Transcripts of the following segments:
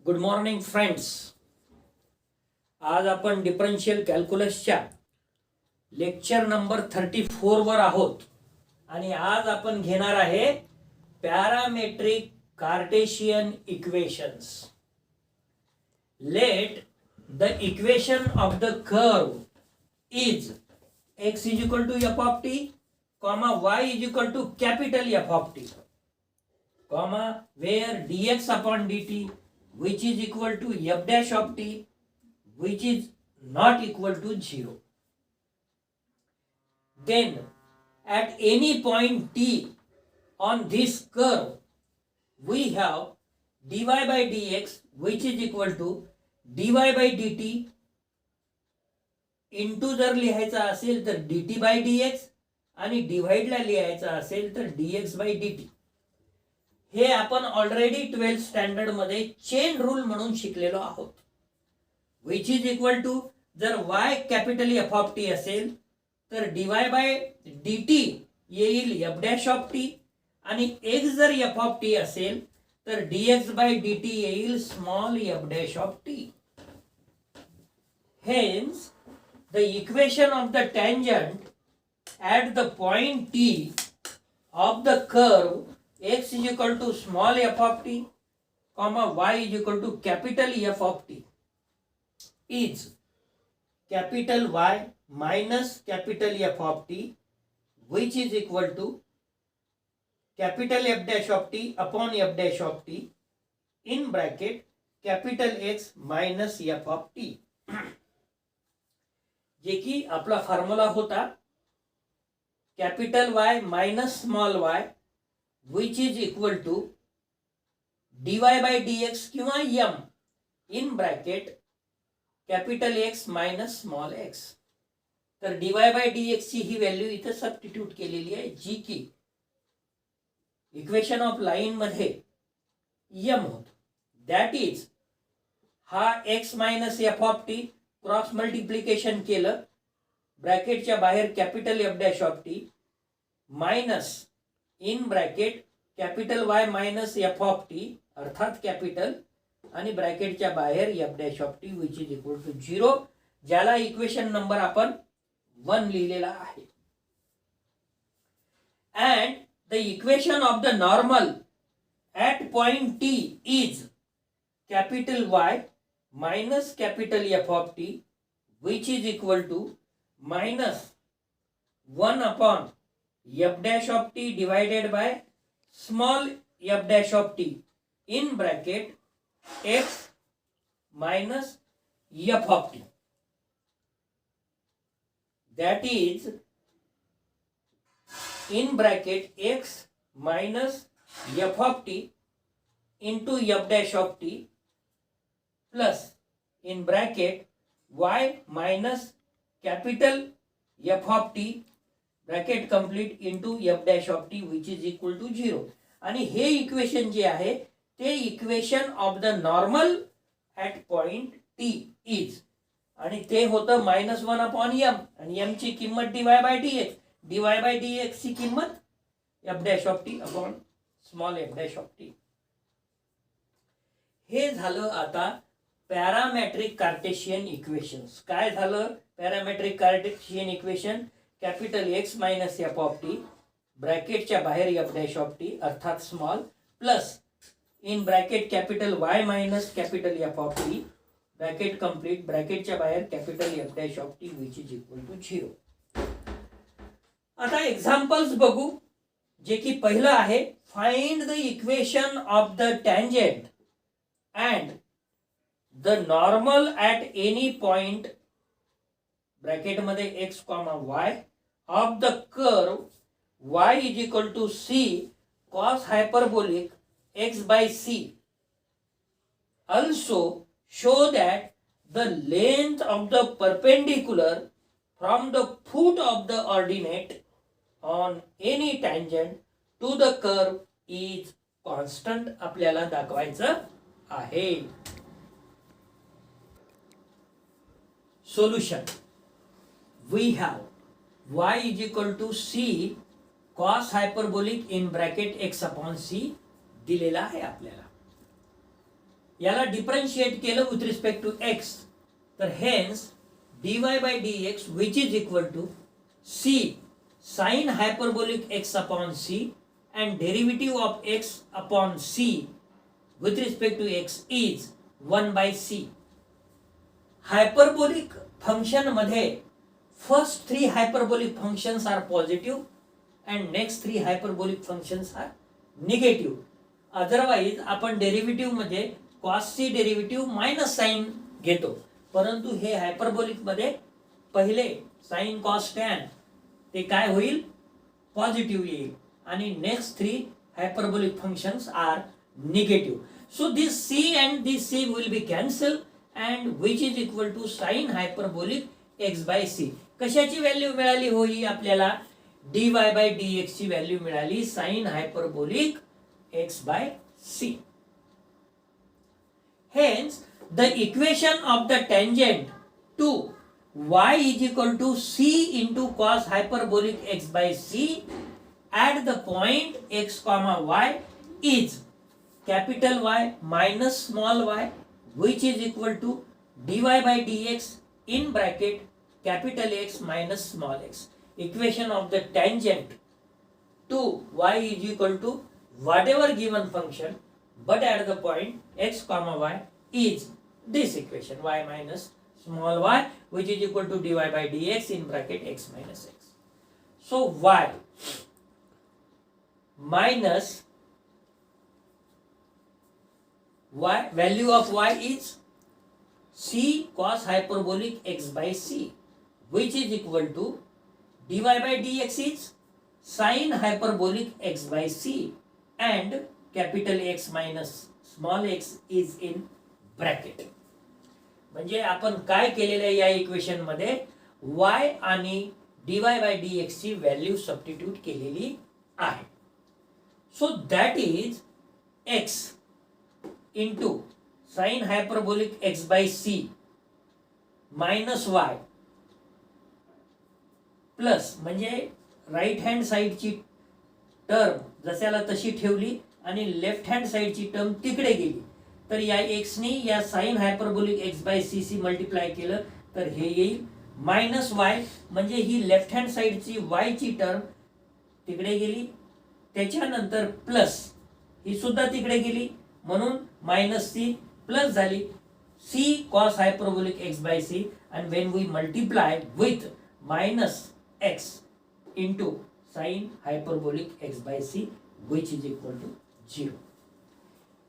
Good morning friends. आज आपण differential कॅल्क्युलसच्या lecture number 34 वर आहोत आणि आज आपण घेणार आहे parametric cartesian equations. Let the equation of the curve is x is equal to f of t, comma y is equal to capital F of t, comma where dx upon dt which is equal to f dash of t which is not equal to 0. Then at any point t on this curve we have dy by dx which is equal to dy by dt into जर लिहायचा असेल तर dt bye dx आणि डिव्हाइडला लिहायचा असेल तर dx बाय dt. हे आपण ऑलरेडी 12th स्टँडर्ड मध्ये चेन रूल म्हणून शिकलेलो आहोत. विच इज इक्वल टू जर y capital f of t असेल तर dy बाय dt येईल f डॅश ऑफ t आणि x जर f ऑफ t असेल तर dx बाय dt येईल small f dash of t. Hence the equation of the tangent at the point t of the curve x is equal to small f of t, comma y is equal to capital F of t is capital Y minus capital F of t which is equal to capital F dash of t upon F dash of t in bracket capital X minus F of t. जे की आपला formula होता capital Y minus small Y which is equal to dy bye dx किंवा m in bracket capital x minus small x. तर dy bye dx ची ही value इथे substitute केलेली आहे जी की इक्वेशन ऑफ लाईन मध्ये m होत. दॅट इज हा x minus f of T cross multiplication केलं ब्रॅकेटच्या बाहेर capital F dash of T minus in bracket capital Y minus F of T अर्थात कॅपिटल आणि ब्रॅकेटच्या बाहेर F dash of T which is equal to 0, ज्याला equation number आपण 1 लिहिलेला आहे. And the equation of the normal at point T is capital Y minus capital F of t which is equal to minus 1 upon f dash of t divided by small f dash of t in bracket x minus f of t. That is in bracket x minus f of t into f dash of t plus in bracket y minus capital F of t bracket complete into f dash of t which is equal to 0. आणि हे equation जे आहे ते equation of the normal at point T is आणि ते होतं -1 upon m आणि m ची किंमत dy बाय dx ची किंमत f dash of t upon small f dash of t. हे झालं आता पॅरामेट्रिक कार्टेशियन इक्वेशन्स. काय झालं parametric cartesian equation? Capital x minus F of t ब्रॅकेटच्या बाहेर एफ डॅश ऑफ टी अर्थात small plus in bracket capital Y minus capital f of t bracket complete ब्रॅकेटच्या बाहेर capital F dash of T which is equal to 0. आता examples बघू जे की पहिलं आहे find the equation of the tangent and the normal at any point bracket मध्ये x comma y of the curve y is equal to c cos hyperbolic x by c. Also show that the length of the perpendicular from the foot of the ordinate on any tangent to the curve is constant. आपल्याला दाखवायचं आहे. Solution. We have y is equal to c cos hyperbolic in bracket x upon c दिलेला आहे आपल्याला. याला differentiate केलं with respect to X, तर hence dy bye dx which is equal to c sin hyperbolic x upon c and derivative of x upon c with respect to x is 1 by c. Hyperbolic function मध्ये first 3 hyperbolic functions are positive and next 3 hyperbolic functions are negative. Otherwise आपण derivative मध्ये कॉसची derivative minus sign घेतो, परंतु हे hyperbolic मध्ये पहिले sine cos tan ते काय होईल, पॉझिटिव्ह येईल आणि next 3 hyperbolic functions are negative. So this c and this c will be cancelled and which is equal to sin hyperbolic x by c. कशाची व्हॅल्यू मिळाली हो ही आपल्याला, dy by dx ची व्हॅल्यू मिळाली sin hyperbolic x by c. Hence the equation of the tangent to y is equal to c into cos hyperbolic x by c at the point x comma y is capital Y minus small y which is equal to dy by dx in bracket capital X minus small x. Equation of the tangent to y is equal to whatever given function but at the point x comma y is this equation y minus small y which is equal to dy by dx in bracket x minus x. So y minus y, value of y is c cos hyperbolic x by c which is equal to dy by dx is sin hyperbolic x by c and capital X minus small x is in bracket. म्हणजे आपण काय केलेलं आहे या equation मध्ये, y आणि dy by dx ची value substitute केलेली आहे. So that is x into sin hyperbolic x by c minus y plus म्हणजे राईट हँड साइडची टर्म जशाला तशी ठेवली आणि लेफ्ट हँड साइडची टर्म तिकडे गेली, तर या x ने या sin hyperbolic x by c C multiply केलं तर हे येईल मायनस y, म्हणजे ही लेफ्ट हँड साइडची y ची टर्म तिकडे गेली, त्याच्यानंतर प्लस ही सुद्धा तिकडे गेली म्हणून मायनस सी प्लस झाली c cos hyperbolic x by c and when we multiply with minus x into sin hyperbolic x by c which is equal to 0.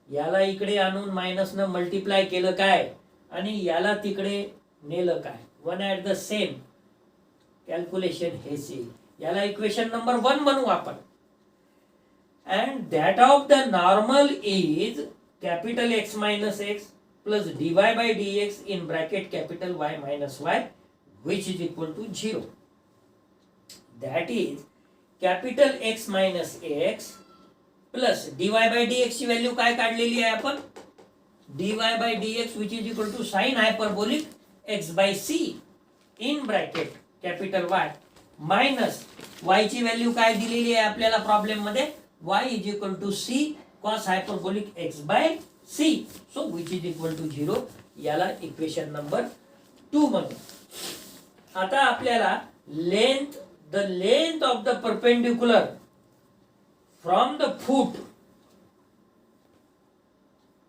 याला इकडे आणून मायनस न मल्टिप्लाय केलं काय आणि याला तिकडे नेलं काय, one at the same calculation हे सी. याला इक्वेशन नंबर 1 बनवू आपण. And that of the normal is capital X minus x plus dy by dx in bracket capital Y minus y which is equal to 0. That is capital X minus x plus dy by dx ची value काय काढलेली आहे आपण, dy by dx which is equal to sin hyperbolic x by c in bracket capital Y minus y ची value काय दिलेली आहे आपल्याला प्रॉब्लेम मध्ये, y is equal to c cos hyperbolic x by c so which is equal to 0. याला equation number 2 म्हणू. आता आपल्याला the length of the perpendicular from the foot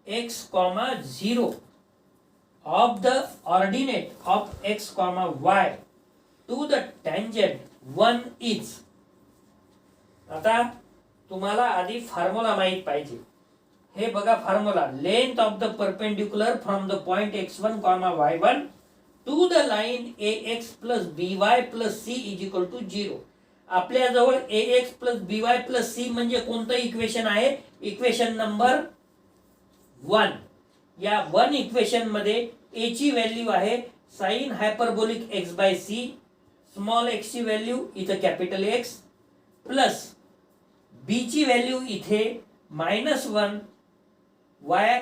x comma 0 of the ordinate of x comma y to the tangent 1 is. आता तुम्हाला आधी formula माहित पाहिजे. हे बघा formula, length of the perpendicular from the point x1 y1 to the line ax plus by plus c is equal to 0. आपल्याजवळ ax plus by plus c म्हणजे कोणतं इक्वेशन आहे, इक्वेशन नंबर 1. या 1 इक्वेशन मध्ये a ची value आहे sin hyperbolic x by c, small x ची value इथं कॅपिटल X प्लस b ची व्हॅल्यू इथे -1 y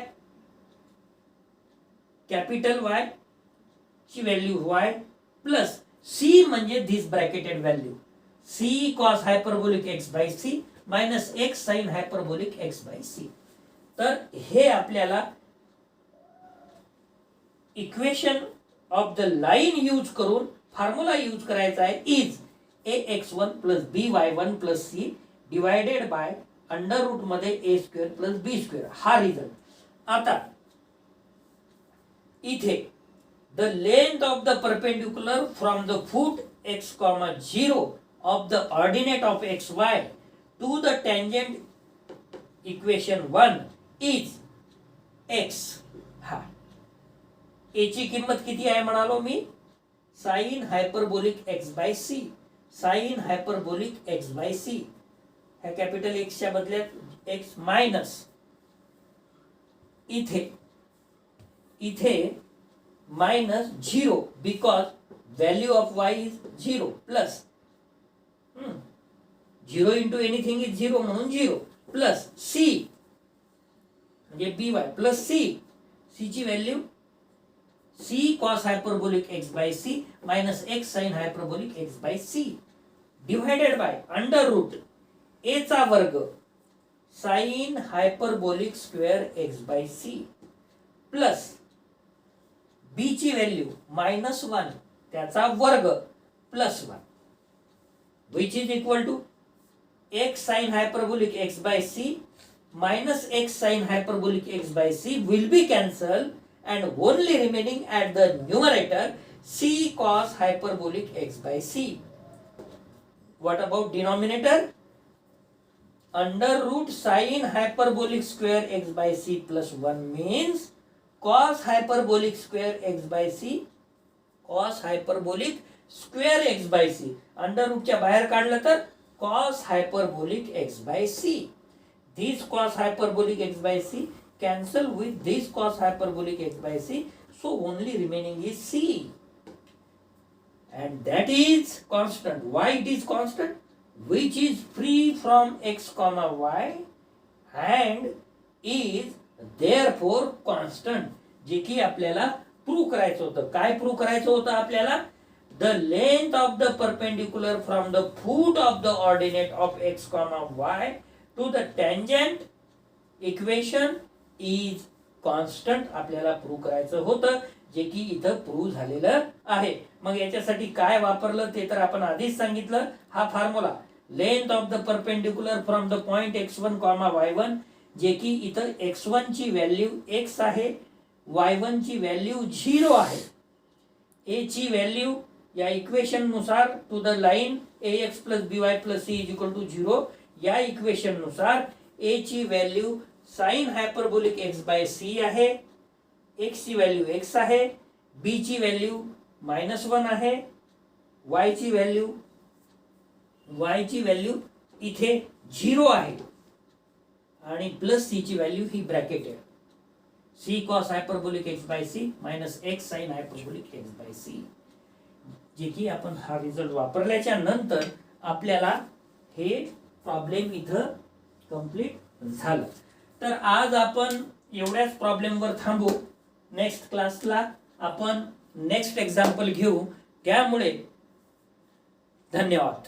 कॅपिटल Y ची व्हॅल्यू y प्लस c म्हणजे दिस ब्रॅकेटेड value c cos hyperbolic x by c minus x sin hyperbolic x by c. तर हे आपल्याला equation of the line use करून formula use करायचा आहे is ax1 plus by1 plus c divided by under root मध्ये a square plus b square हा result. आता इथे the length of the perpendicular from the foot x, 0 of the ordinate of x y to the tangent equation 1 is x. हा a ची किंमत किती आहे म्हणालो मी, sine hyperbolic x by C. Sign hyperbolic x by C ह्या capital x च्या बदल्यात x मायनस इथे minus 0 because value of y is 0 plus 0 into anything is 0 म्हणून 0 प्लस c म्हणजे by प्लस c. c ची value c cos hyperbolic x by c minus x sin hyperbolic x by c divided by under root a चा वर्ग sin hyperbolic square x by c plus b ची value -1 त्याचा वर्ग plus 1 which is equal to x sin hyperbolic x by c minus x sin hyperbolic x by c will be cancelled and only remaining at the numerator c cos hyperbolic x by c. What about denominator? Under root sin hyperbolic square x by c plus 1 means cos hyperbolic square x by c, cos hyperbolic square x by c. Under रूटच्या बाहेर काढलं तर cos hyperbolic x by c. This cos hyperbolic x by c cancel with this cos hyperbolic x by c, so only remaining is c, and that is constant. Why it is constant? Which is free from x comma y and is therefore constant. जे की आपल्याला prove करायचं होतं. काय prove करायचं होतं आपल्याला? The length of the perpendicular from the foot of the ordinate of x comma y to the tangent equation is constant आपल्याला प्रूव्ह करायचं होतं, जे की इथं प्रूव्ह झालेलं आहे. मग याच्यासाठी काय वापरलं ते तर आपण आधीच सांगितलं. हा formula length of the perpendicular from the point x1, y1 जे की इथं x1 ची व्हॅल्यू x आहे, y1 ची व्हॅल्यू 0 आहे. a ची व्हॅल्यू या इक्वेशन नुसार to the line ax plus by plus c is equal to 0 या इक्वेशन नुसार a ची value sine hyperbolic x by c आहे, x ची व्हॅल्यू x आहे, b ची व्हॅल्यू -1 आहे, y ची व्हॅल्यू इथे 0 आहे आणि प्लस c ची व्हॅल्यू ही ब्रॅकेट आहे. c cos hyperbolic x by c minus x sin hyperbolic x by c, जे की आपण हा रिझल्ट वापरल्याच्या नंतर आपल्याला हे प्रॉब्लेम इथं कंप्लीट झालं. तर आज आपण एवढ्याच प्रॉब्लेमवर थांबू. नेक्स्ट क्लासला आपण नेक्स्ट एक्झाम्पल घेऊ. त्यामुळे धन्यवाद.